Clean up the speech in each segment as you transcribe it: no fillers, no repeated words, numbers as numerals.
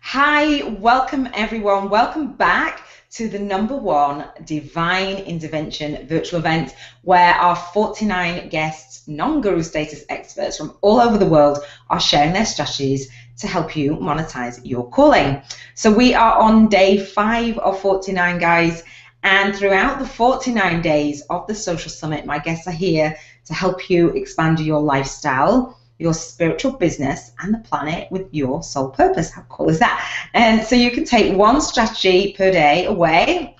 Hi, welcome everyone. Welcome back to the number one Divine Intervention virtual event where our 49 guests, non-guru status experts from all over the world are sharing their strategies to help you monetize your calling. So we are on day 5 of 49, guys, and throughout the 49 days of the Social Summit, my guests are here to help you expand your lifestyle, your spiritual business, and the planet with your soul purpose. How cool is that? And so you can take one strategy per day away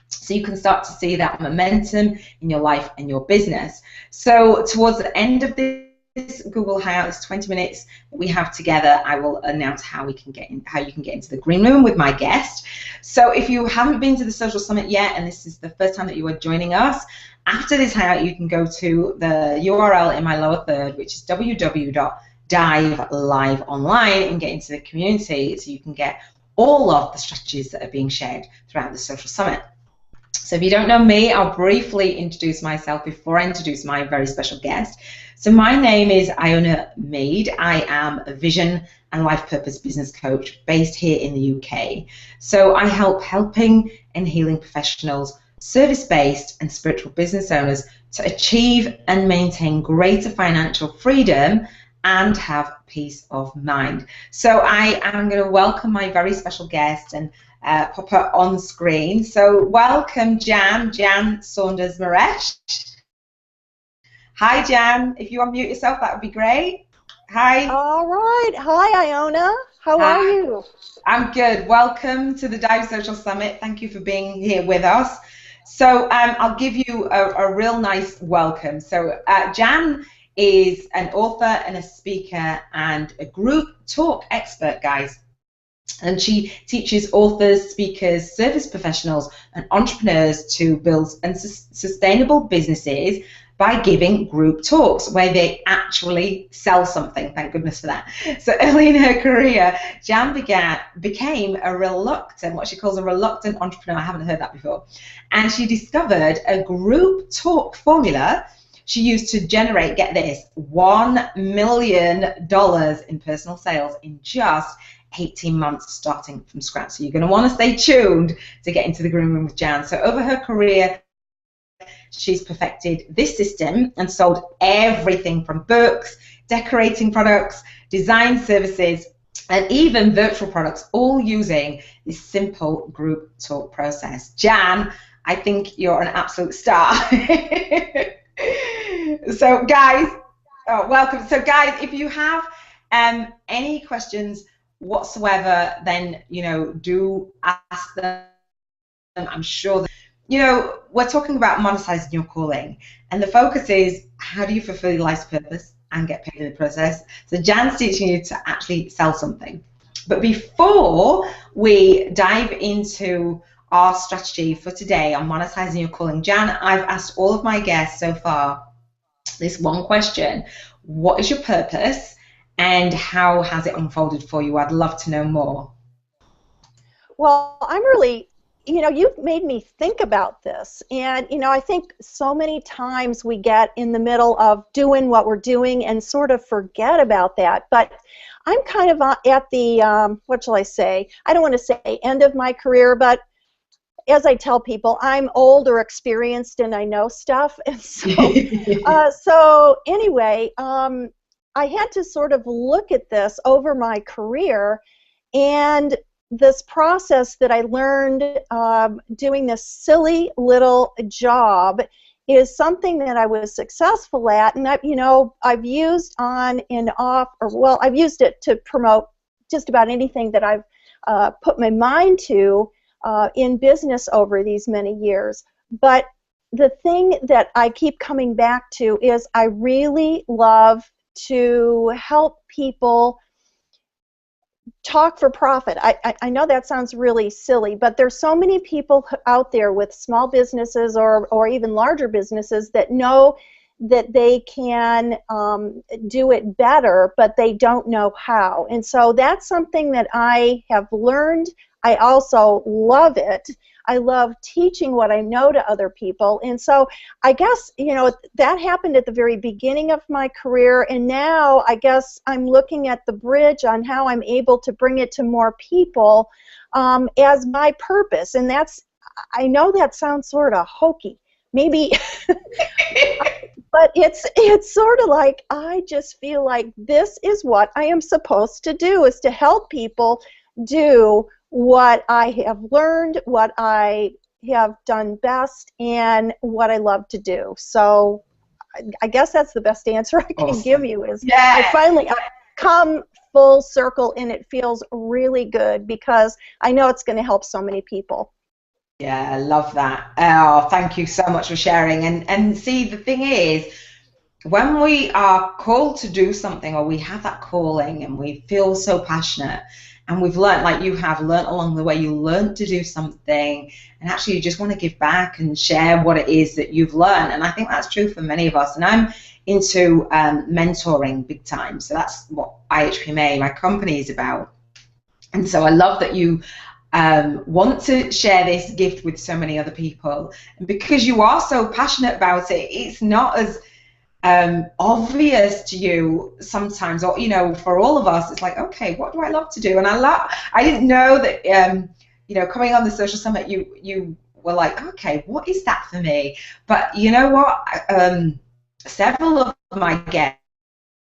so you can start to see that momentum in your life and your business. So towards the end of this Google Hangout, this 20 minutes that we have together, I will announce how you can get into the green room with my guest. So if you haven't been to the Social Summit yet, and this is the first time that you are joining us, after this hangout, you can go to the URL in my lower third, which is www.D.I.V.E live online, and get into the community so you can get all of the strategies that are being shared throughout the Social Summit. So if you don't know me, I'll briefly introduce myself before I introduce my very special guest. So my name is Iona Mead. I am a vision and life purpose business coach based here in the UK. So I help helping and healing professionals, service-based and spiritual business owners to achieve and maintain greater financial freedom and have peace of mind. So I am going to welcome my very special guest and pop her on screen. So welcome Jan Saunders Maresh. Hi Jan, if you unmute yourself that would be great. Hi. All right. Hi Iona. How are you? I'm good. Welcome to the D.I.V.E Social Summit. Thank you for being here with us. So I'll give you a real nice welcome. So Jan is an author and a speaker and a group talk expert, guys. And she teaches authors, speakers, service professionals, and entrepreneurs to build sustainable businesses by giving group talks where they actually sell something. Thank goodness for that. So early in her career, Jan became a reluctant, what she calls a reluctant entrepreneur. I haven't heard that before. And she discovered a group talk formula she used to generate, get this, $1 million in personal sales in just 18 months starting from scratch. So you're going to want to stay tuned to get into the green room with Jan. So over her career, she's perfected this system and sold everything from books, decorating products, design services, and even virtual products, all using this simple group talk process. Jan, I think you're an absolute star. So guys, welcome. So guys, if you have any questions whatsoever, then do ask them. I'm sure that, we're talking about monetizing your calling, and the focus is how do you fulfill your life's purpose and get paid in the process. So Jan's teaching you to actually sell something. But before we dive into our strategy for today on monetizing your calling, Jan, I've asked all of my guests so far this one question: what is your purpose and how has it unfolded for you? I'd love to know more. Well, I'm really, you've made me think about this. And, I think so many times we get in the middle of doing what we're doing and sort of forget about that. But I'm kind of at the, what shall I say? I don't want to say end of my career, but as I tell people, I'm old or experienced and I know stuff. And so, anyway, I had to sort of look at this over my career, and this process that I learned doing this silly little job is something that I was successful at, and I've used on and off, I've used it to promote just about anything that I've put my mind to in business over these many years. But the thing that I keep coming back to is I really love to help people talk for profit. I know that sounds really silly, but there's so many people out there with small businesses or even larger businesses that know that they can do it better, but they don't know how. And so that's something that I have learned. I also love it. I love teaching what I know to other people. And so I guess, that happened at the very beginning of my career, and now I guess I'm looking at the bridge on how I'm able to bring it to more people as my purpose. And I know that sounds sort of hokey, maybe, but it's sort of like I just feel like this is what I am supposed to do, is to help people do what I have learned, what I have done best, and what I love to do. So I guess that's the best answer I can give you, is I've come full circle, and it feels really good because I know it's going to help so many people. Yeah, I love that. Oh, thank you so much for sharing. And see, the thing is, when we are called to do something, or we have that calling and we feel so passionate, and we've learned, like you have learned along the way, you learned to do something, and actually you just want to give back and share what it is that you've learned. And I think that's true for many of us. And I'm into mentoring big time. So that's what IHPMA, my company, is about. And so I love that you want to share this gift with so many other people. And because you are so passionate about it, it's not as obvious to you sometimes, or for all of us, it's like, okay, what do I love to do? And I didn't know that coming on the social summit, you were like, okay, what is that for me? But you know what, several of my guests,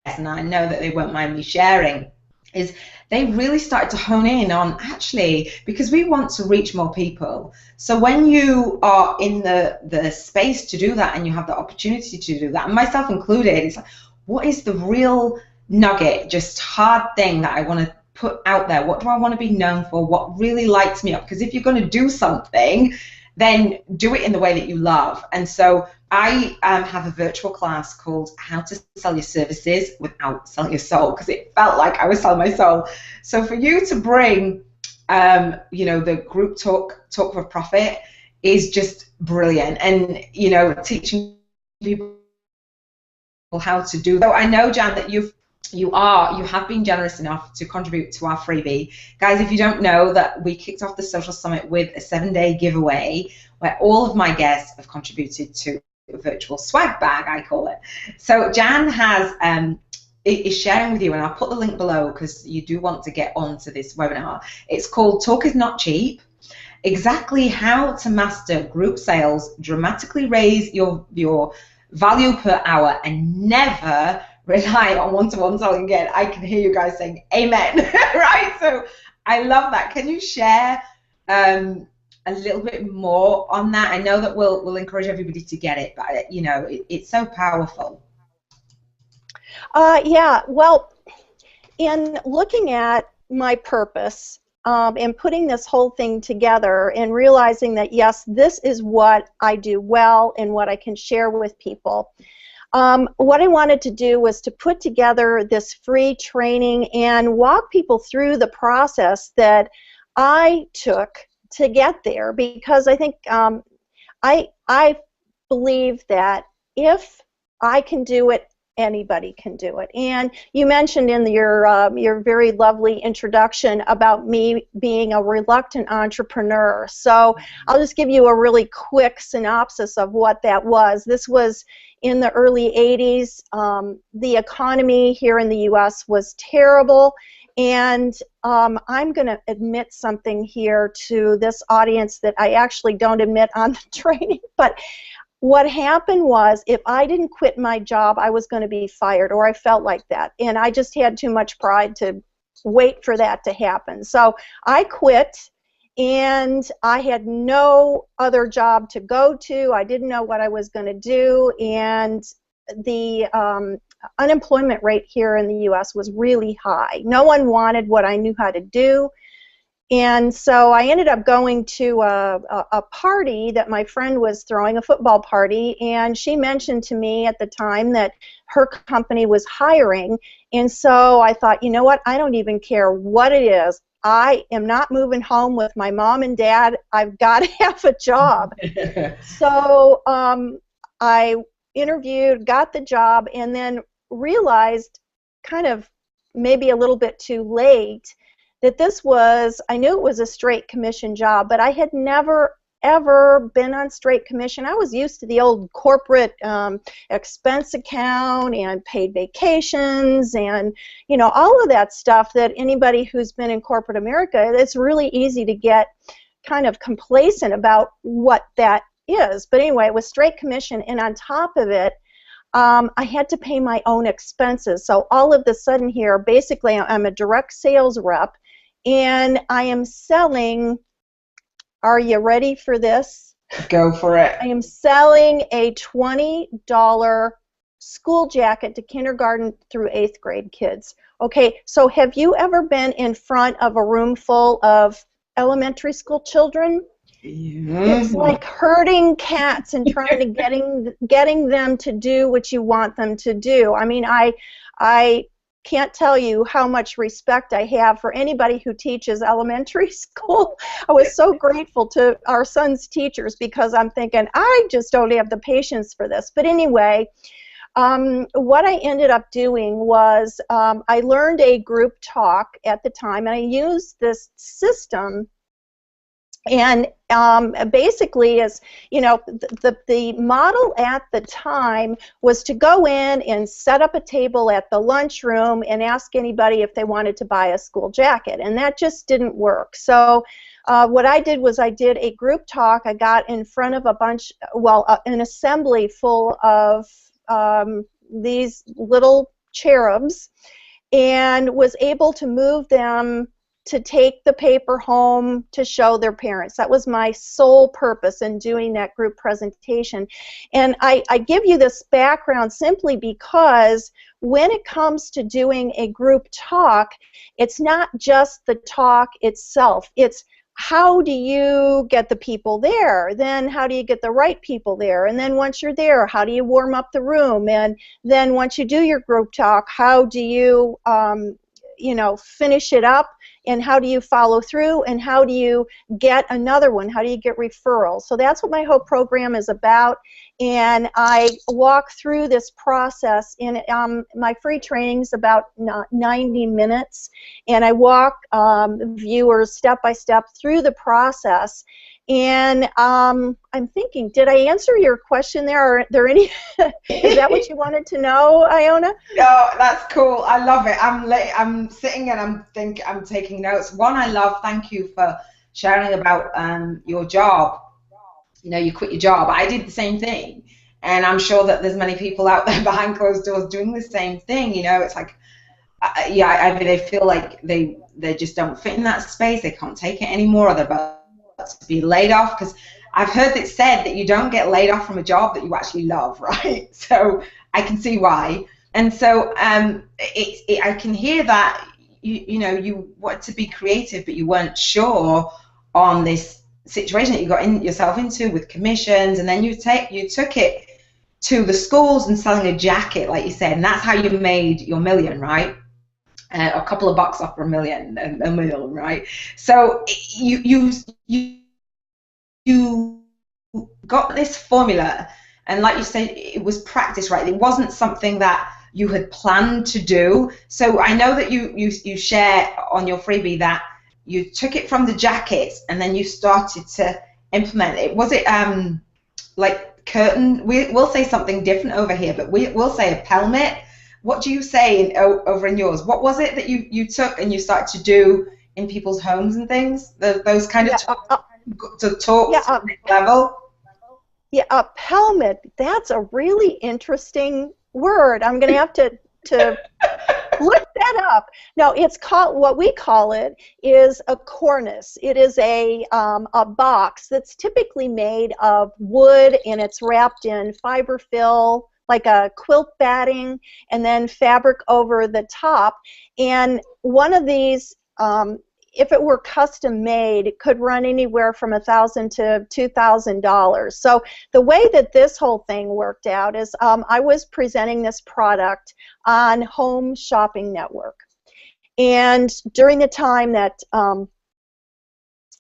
and I know that they won't mind me sharing, is they really started to hone in on, actually, because we want to reach more people. So when you are in the space to do that, and you have the opportunity to do that, and myself included, it's like, what is the real nugget, just hard thing that I want to put out there? What do I want to be known for? What really lights me up? Because if you're going to do something, then do it in the way that you love. And so I have a virtual class called How to Sell Your Services Without Selling Your Soul, because it felt like I was selling my soul. So for you to bring, the group talk for profit is just brilliant, and teaching people how to do that. So I know, Jan, that you have been generous enough to contribute to our freebie. Guys, if you don't know, that we kicked off the Social Summit with a 7-day giveaway where all of my guests have contributed to a virtual swag bag, I call it. So Jan is sharing with you, and I'll put the link below because you do want to get onto this webinar. It's called Talk is Not Cheap: Exactly How to Master Group Sales, Dramatically Raise your value per hour, and never rely on one-to-one selling again. I can hear you guys saying amen. Right? So I love that. Can you share a little bit more on that? I know that we'll encourage everybody to get it, but it's so powerful. Yeah, well, in looking at my purpose and putting this whole thing together and realizing that, yes, this is what I do well and what I can share with people, what I wanted to do was to put together this free training and walk people through the process that I took to get there, because I think I believe that if I can do it, anybody can do it. And you mentioned in your very lovely introduction about me being a reluctant entrepreneur. So I'll just give you a really quick synopsis of what that was. This was in the early 80s. The economy here in the U.S. was terrible. And I'm going to admit something here to this audience that I actually don't admit on the training, but what happened was, if I didn't quit my job, I was going to be fired, or I felt like that. And I just had too much pride to wait for that to happen. So I quit, and I had no other job to go to. I didn't know what I was going to do, and the unemployment rate here in the U.S. was really high. No one wanted what I knew how to do. And so I ended up going to a party that my friend was throwing, a football party, and she mentioned to me at the time that her company was hiring. And so I thought, you know what, I don't even care what it is. I am not moving home with my mom and dad. I've got to have a job. So I interviewed, got the job, and then realized, kind of maybe a little bit too late, that this was, I knew it was a straight commission job, but I had never ever been on straight commission. I was used to the old corporate expense account and paid vacations and, you know, all of that stuff that anybody who's been in corporate America, it's really easy to get kind of complacent about what that is. But anyway, it was straight commission, and on top of it, I had to pay my own expenses. So all of a sudden here, basically I'm a direct sales rep, and I am selling, are you ready for this? Go for it. I am selling a $20 school jacket to kindergarten through 8th grade kids. Okay, so have you ever been in front of a room full of elementary school children? It's like herding cats and trying to getting them to do what you want them to do. I mean, I can't tell you how much respect I have for anybody who teaches elementary school. I was so grateful to our son's teachers because I'm thinking, I just don't have the patience for this. But anyway, what I ended up doing was I learned a group talk at the time, and I used this system. And basically, as you know, the model at the time was to go in and set up a table at the lunchroom and ask anybody if they wanted to buy a school jacket, and that just didn't work. So what I did was I did a group talk. I got in front of a bunch, well, an assembly full of these little cherubs, and was able to move them to take the paper home to show their parents. That was my sole purpose in doing that group presentation. And I give you this background simply because when it comes to doing a group talk, it's not just the talk itself. It's how do you get the people there? Then how do you get the right people there? And then once you're there, how do you warm up the room? And then once you do your group talk, how do you, you know, finish it up? And how do you follow through, and how do you get another one? How do you get referrals? So that's what my whole program is about, and I walk through this process in my free training is about 90 minutes, and I walk viewers step by step through the process. And I'm thinking, did I answer your question there? Are there any? Is that what you wanted to know, Iona? No, that's cool. I love it. I'm sitting and I'm taking notes. One, I love. Thank you for sharing about your job. You know, you quit your job. I did the same thing, and I'm sure that there's many people out there behind closed doors doing the same thing. You know, it's like, yeah, I mean, they feel like they just don't fit in that space. They can't take it anymore, or they're about to be laid off, because I've heard it said that you don't get laid off from a job that you actually love, right? So I can see why. And so I can hear that you know, you wanted to be creative, but you weren't sure on this situation that you got yourself into with commissions, and then you took it to the schools and selling a jacket, like you said, and that's how you made your million, right? A couple of bucks off a million, right? So you got this formula, and like you said, it was practice, right? It wasn't something that you had planned to do. So I know that you share on your freebie that you took it from the jackets and then you started to implement it. Was it like curtain? We'll say something different over here, but we'll say a pelmet. What do you say over in yours? What was it that you took and you started to do in people's homes and things? Those kind of talks to the next level? Yeah, a pelmet. That's a really interesting word. I'm going to have to look that up. No, it's called, what we call it is a cornice. It is a box that's typically made of wood, and it's wrapped in fiberfill, like a quilt batting, and then fabric over the top. And one of these, if it were custom made, it could run anywhere from $1,000 to $2,000. So the way that this whole thing worked out is I was presenting this product on Home Shopping Network, and during the time that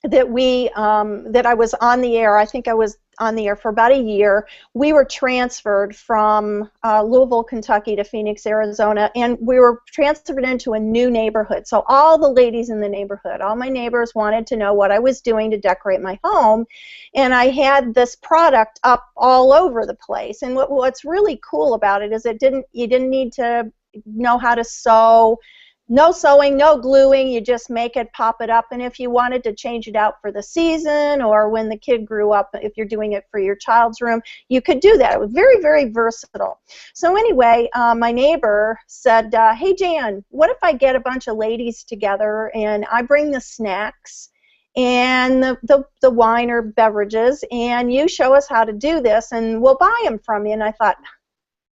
that I was on the air, I think I was on the air for about a year. We were transferred from Louisville, Kentucky to Phoenix, Arizona, and we were transferred into a new neighborhood. So all the ladies in the neighborhood, all my neighbors wanted to know what I was doing to decorate my home, and I had this product up all over the place. And what's really cool about it is you didn't need to know how to sew. No sewing, no gluing, you just make it, pop it up, and if you wanted to change it out for the season or when the kid grew up, if you're doing it for your child's room, you could do that. It was very, very versatile. So anyway, my neighbor said, hey Jan, what if I get a bunch of ladies together and I bring the snacks and the wine or beverages, and you show us how to do this and we'll buy them from you. And I thought,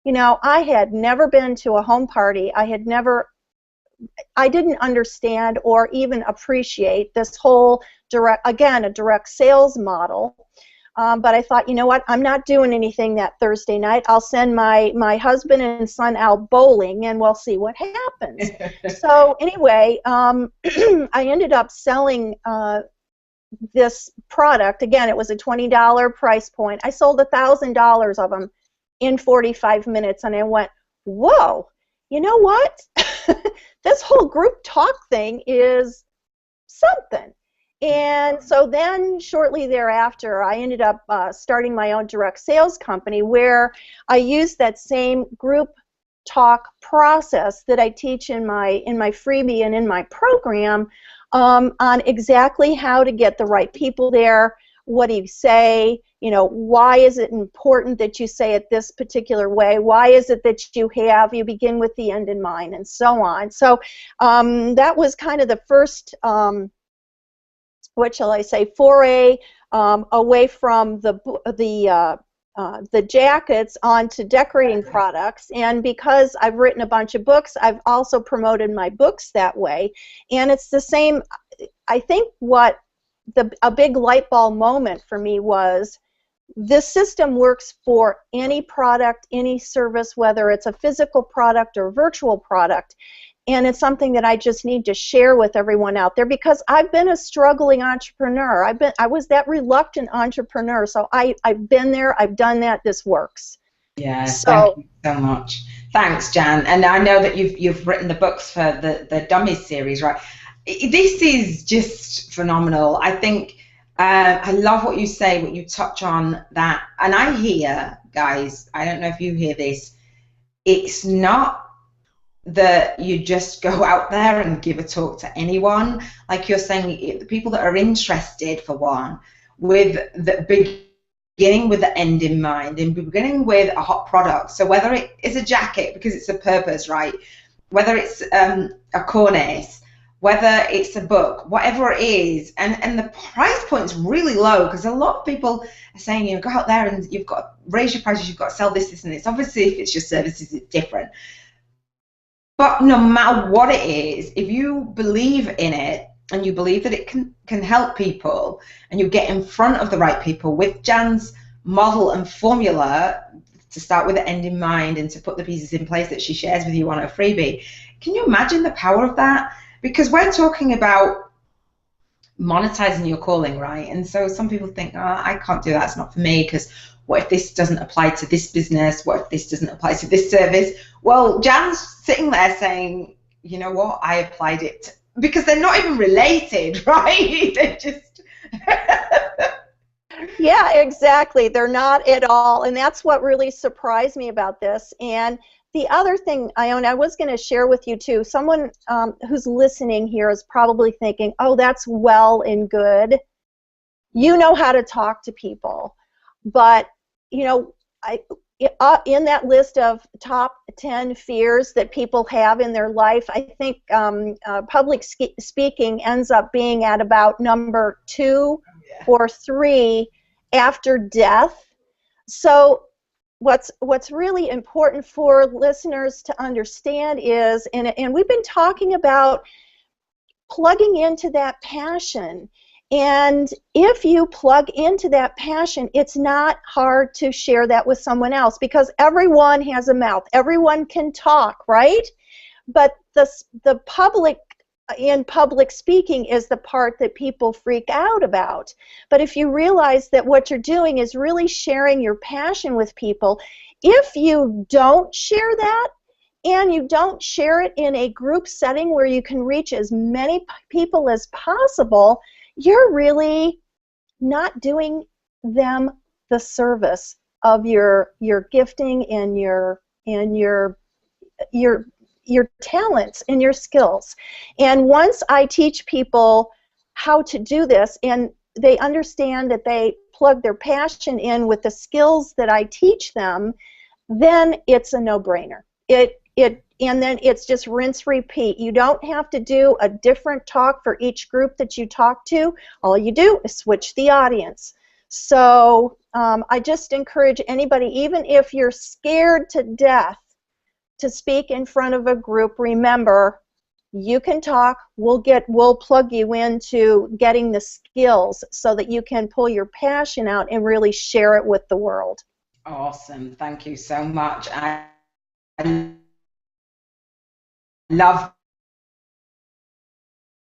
you know, I had never been to a home party. I didn't understand or even appreciate this whole a direct sales model. But I thought, you know what, I'm not doing anything that Thursday night. I'll send my husband and son out bowling and we'll see what happens. So anyway, I ended up selling this product. Again, it was a $20 price point. I sold $1,000 of them in 45 minutes, and I went, whoa, you know what? This whole group talk thing is something. And so then shortly thereafter, I ended up starting my own direct sales company where I used that same group talk process that I teach in my freebie and in my program on exactly how to get the right people there. What do you say? You know, why is it important that you say it this particular way? Why is it that you begin with the end in mind, and so on. So that was kind of the first, what shall I say, foray away from the jackets onto decorating products. And because I've written a bunch of books, I've also promoted my books that way. And it's the same, I think a big light bulb moment for me was this system works for any product, any service, whether it's a physical product or virtual product. And it's something that I just need to share with everyone out there because I've been a struggling entrepreneur. I was that reluctant entrepreneur. So I've been there, I've done that, this works. Yeah, thank you so much. Thanks, Jan. And I know that you've written the books for the Dummies series, right? This is just phenomenal. I think I love what you say, what you touch on that. And I hear, guys, I don't know if you hear this, it's not that you just go out there and give a talk to anyone. Like you're saying, the people that are interested, for one, with the beginning with the end in mind and beginning with a hot product. So whether it is a jacket, because it's a purpose, right? Whether it's a cornice, whether it's a book, whatever it is, and the price point's really low because a lot of people are saying, you know, go out there and you've got to raise your prices, you've got to sell this, this, and this. Obviously, if it's your services, it's different. But no matter what it is, if you believe in it and you believe that it can help people and you get in front of the right people with Jan's model and formula to start with the end in mind and to put the pieces in place that she shares with you on her freebie, can you imagine the power of that? Because we're talking about monetizing your calling, right? And so some people think, oh, I can't do that, it's not for me, because what if this doesn't apply to this business? What if this doesn't apply to this service? Well, Jan's sitting there saying, you know what, I applied it. Because they're not even related, right? They're just... Yeah, exactly. They're not at all. And that's what really surprised me about this. And the other thing, Ione, I was going to share with you too, someone who's listening here is probably thinking, oh, that's well and good. You know how to talk to people. But, you know, in that list of top 10 fears that people have in their life, I think public speaking ends up being at about number 2 or 3 after death. So what's really important for listeners to understand is, and we've been talking about plugging into that passion. And if you plug into that passion, it's not hard to share that with someone else because everyone has a mouth. Everyone can talk, right? But the public in public speaking is the part that people freak out about. But if you realize that what you're doing is really sharing your passion with people, if you don't share that, and you don't share it in a group setting where you can reach as many people as possible, you're really not doing them the service of your gifting and your talents and your skills. And once I teach people how to do this and they understand that they plug their passion in with the skills that I teach them, then it's a no-brainer. And then it's just rinse, repeat. You don't have to do a different talk for each group that you talk to. All you do is switch the audience. So I just encourage anybody, even if you're scared to death to speak in front of a group, remember, you can talk. We'll plug you into getting the skills so that you can pull your passion out and really share it with the world. Awesome. Thank you so much. I love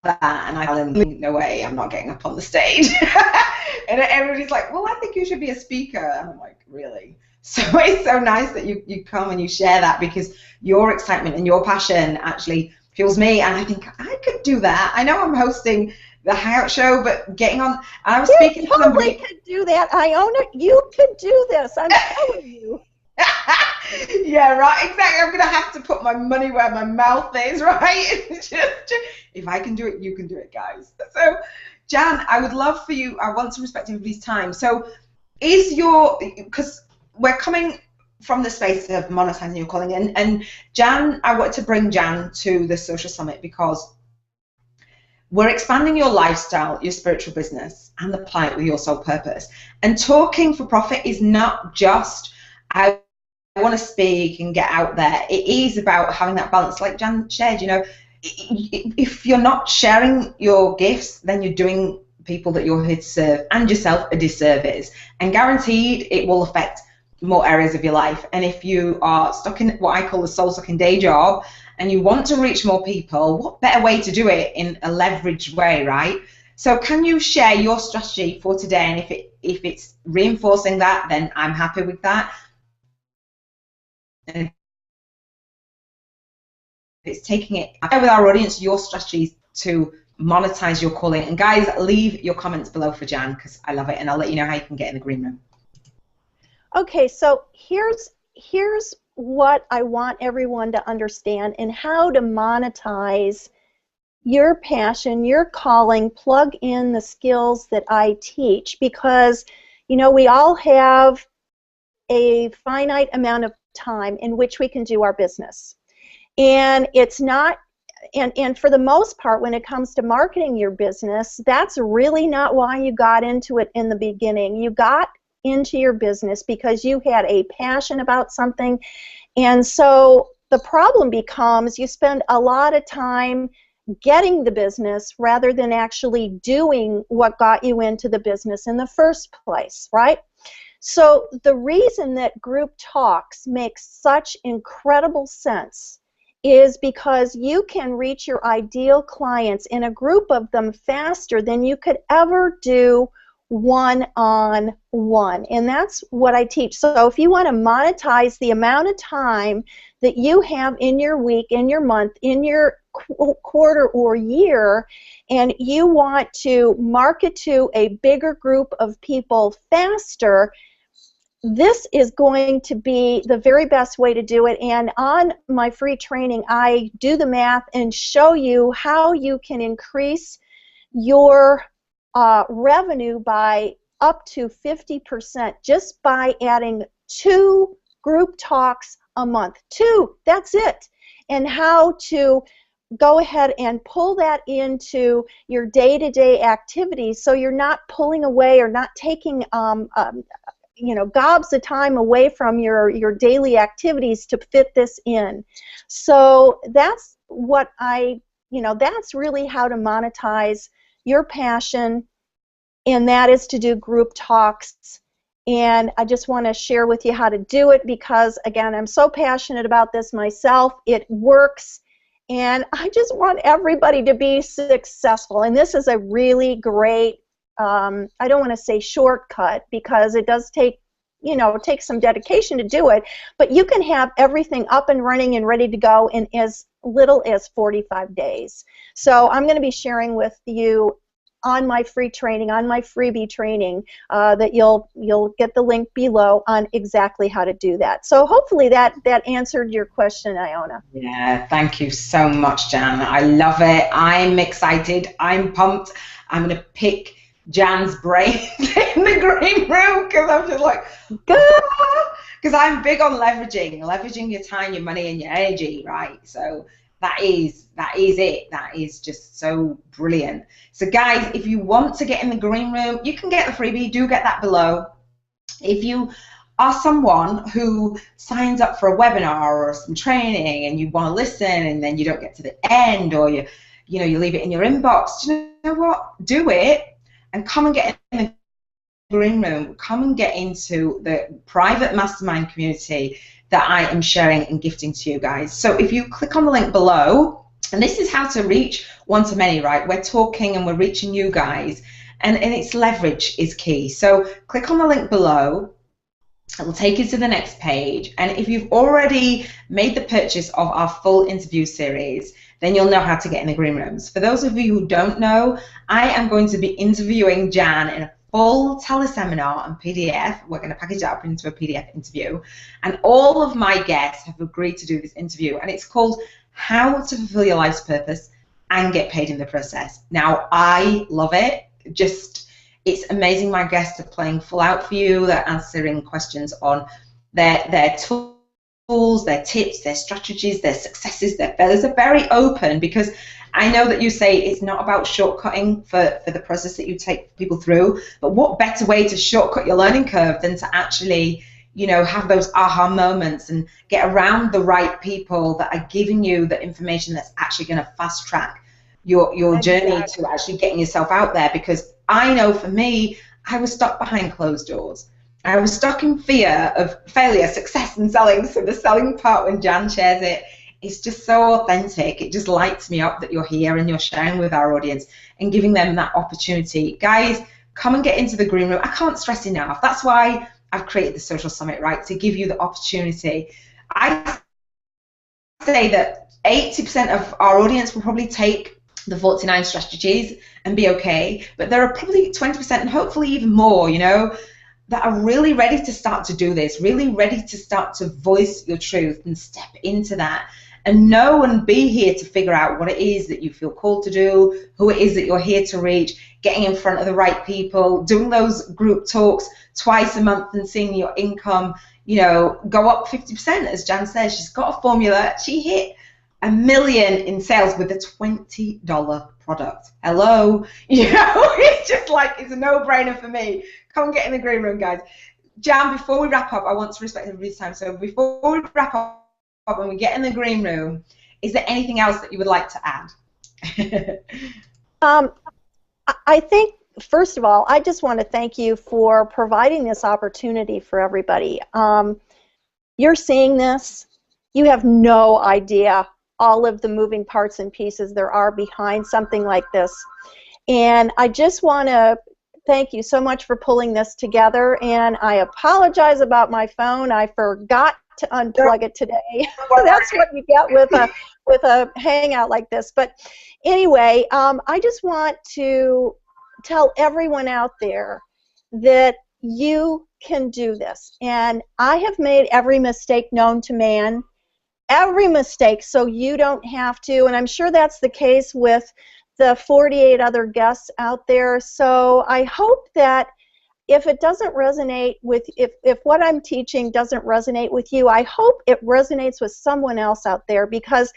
that, and I tell them, no way, I'm not getting up on the stage. And everybody's like, well, I think you should be a speaker. And I'm like, really? So it's so nice that you come and you share that, because your excitement and your passion actually fuels me, and I think I could do that. I know I'm hosting the Hangout show, but getting on, and I was speaking to somebody. You totally could do that. I own it. You could do this. I'm telling you. Yeah, right, exactly. I'm going to have to put my money where my mouth is, right? If I can do it, you can do it, guys. So, Jan, I would love for you, I want to respect everybody's time. So, because we're coming from the space of monetizing your calling, and Jan, I wanted to bring Jan to the Social Summit because we're expanding your lifestyle, your spiritual business, and the planet with your sole purpose. And talking for profit is not just, I want to speak and get out there. It is about having that balance, like Jan shared. You know, if you're not sharing your gifts, then you're doing people that you're here to serve and yourself a disservice, and guaranteed it will affect more areas of your life. And if you are stuck in what I call the soul-sucking day job and you want to reach more people, what better way to do it in a leveraged way, right? So can you share your strategy for today? And if it's reinforcing that, then I'm happy with that. And it's taking it, share with our audience your strategies to monetize your calling. And guys, leave your comments below for Jan, because I love it, and I'll let you know how you can get in the green room. Okay, so here's what I want everyone to understand and how to monetize your passion, your calling, plug in the skills that I teach, because, you know, we all have a finite amount of time in which we can do our business. And it's not, and for the most part, when it comes to marketing your business, that's really not why you got into it in the beginning. You got into your business because you had a passion about something, and so the problem becomes you spend a lot of time getting the business rather than actually doing what got you into the business in the first place, right? So the reason that group talks makes such incredible sense is because you can reach your ideal clients in a group of them faster than you could ever do one-on-one, and that's what I teach. So if you want to monetize the amount of time that you have in your week, in your month, in your quarter or year, and you want to market to a bigger group of people faster, this is going to be the very best way to do it. And on my free training, I do the math and show you how you can increase your revenue by up to 50% just by adding 2 group talks a month. 2, that's it. And how to go ahead and pull that into your day-to-day activities so you're not pulling away or not taking you know, gobs of time away from your daily activities to fit this in. So that's what that's really how to monetize your passion, and that is to do group talks. And I just want to share with you how to do it because, again, I'm so passionate about this myself. It works, And I just want everybody to be successful. And this is a really great, I don't want to say shortcut, because it does take, it takes some dedication to do it, but you can have everything up and running and ready to go in as little as 45 days. So I'm going to be sharing with you on my free training, on my freebie training, that you'll get the link below on exactly how to do that. So hopefully that answered your question, Iona. Yeah, thank you so much, Jan. I love it. I'm excited. I'm pumped. I'm going to pick Jan's brain in the green room, because I'm just like, because I'm big on leveraging your time, your money, and your energy, right? So that is it. That is just so brilliant. So guys, if you want to get in the green room, you can get the freebie. Do get that below. If you are someone who signs up for a webinar or some training and you want to listen and then you don't get to the end, or you leave it in your inbox, do you know what? Do it and come and get in the green room. Come and get into the private mastermind community that I am sharing and gifting to you guys. So if you click on the link below, and this is how to reach one-to-many, right? We're talking and we're reaching you guys, and it's leverage is key. So click on the link below. It will take you to the next page, and if you've already made the purchase of our full interview series, then you'll know how to get in the green rooms. For those of you who don't know, I am going to be interviewing Jan in a full teleseminar and PDF. We're going to package it up into a PDF interview, and all of my guests have agreed to do this interview, and it's called How to Fulfill Your Life's Purpose and Get Paid in the Process. Now, I love it. It's amazing. My guests are playing full out for you. They're answering questions on their tools, their tips, their strategies, their successes, their failures. Are very open, because I know that you say it's not about shortcutting for the process that you take people through, but what better way to shortcut your learning curve than to actually, have those aha moments and get around the right people that are giving you the information that's actually going to fast track your journey to actually getting yourself out there. Because I know for me, I was stuck behind closed doors. I was stuck in fear of failure, success, and selling. So the selling part, when Jan shares it, it's just so authentic. It just lights me up that you're here and you're sharing with our audience and giving them that opportunity. Guys, come and get into the green room. I can't stress enough. That's why I've created the Social Summit, right, to give you the opportunity. I say that 80% of our audience will probably take the 49 strategies and be okay, but there are probably 20%, and hopefully even more, that are really ready to start to do this, really ready to start to voice your truth and step into that and know and be here to figure out what it is that you feel called to do, who it is that you're here to reach, getting in front of the right people, doing those group talks twice a month and seeing your income, go up 50%. As Jan says, she's got a formula. She hit $1 million in sales with a $20 product. Hello, it's just like, it's a no-brainer for me. Come and get in the green room, guys. Jan, before we wrap up, I want to respect everybody's time. So before we wrap up and we get in the green room, is there anything else that you would like to add? I think, first of all, I just want to thank you for providing this opportunity for everybody. You're seeing this. You have no idea all of the moving parts and pieces there are behind something like this. And I just want to thank you so much for pulling this together. And I apologize about my phone. I forgot to unplug it today. That's what you get with a hangout like this. But anyway, I just want to tell everyone out there that you can do this. And I have made every mistake known to man. Every mistake, so you don't have to, and I'm sure that's the case with the 48 other guests out there. So I hope that if it doesn't resonate with, if what I'm teaching doesn't resonate with you, I hope it resonates with someone else out there, because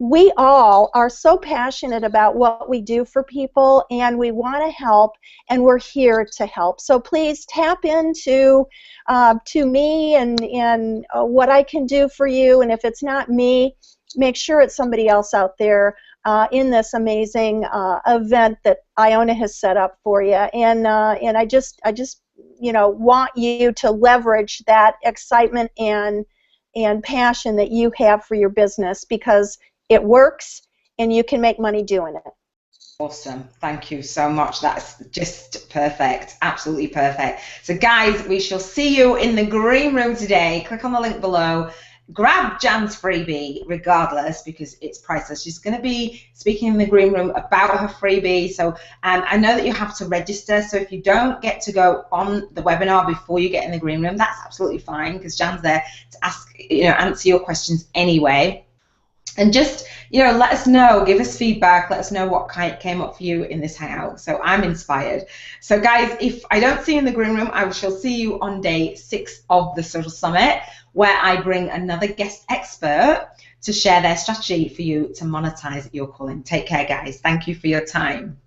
we all are so passionate about what we do for people, and we want to help, and we're here to help. So please tap into to me and what I can do for you, and if it's not me, make sure it's somebody else out there in this amazing event that Iona has set up for you. And I just want you to leverage that excitement and passion that you have for your business, because it works, and you can make money doing it. Awesome. Thank you so much. That's just perfect. Absolutely perfect. So guys, we shall see you in the green room today. Click on the link below. Grab Jan's freebie regardless, because it's priceless. She's going to be speaking in the green room about her freebie. So I know that you have to register. So if you don't get to go on the webinar before you get in the green room, that's absolutely fine, because Jan's there to answer your questions anyway. And just, let us know, give us feedback, let us know what came up for you in this hangout. So I'm inspired. So guys, if I don't see you in the green room, I shall see you on day 6 of the Social Summit, where I bring another guest expert to share their strategy for you to monetize your calling. Take care, guys. Thank you for your time.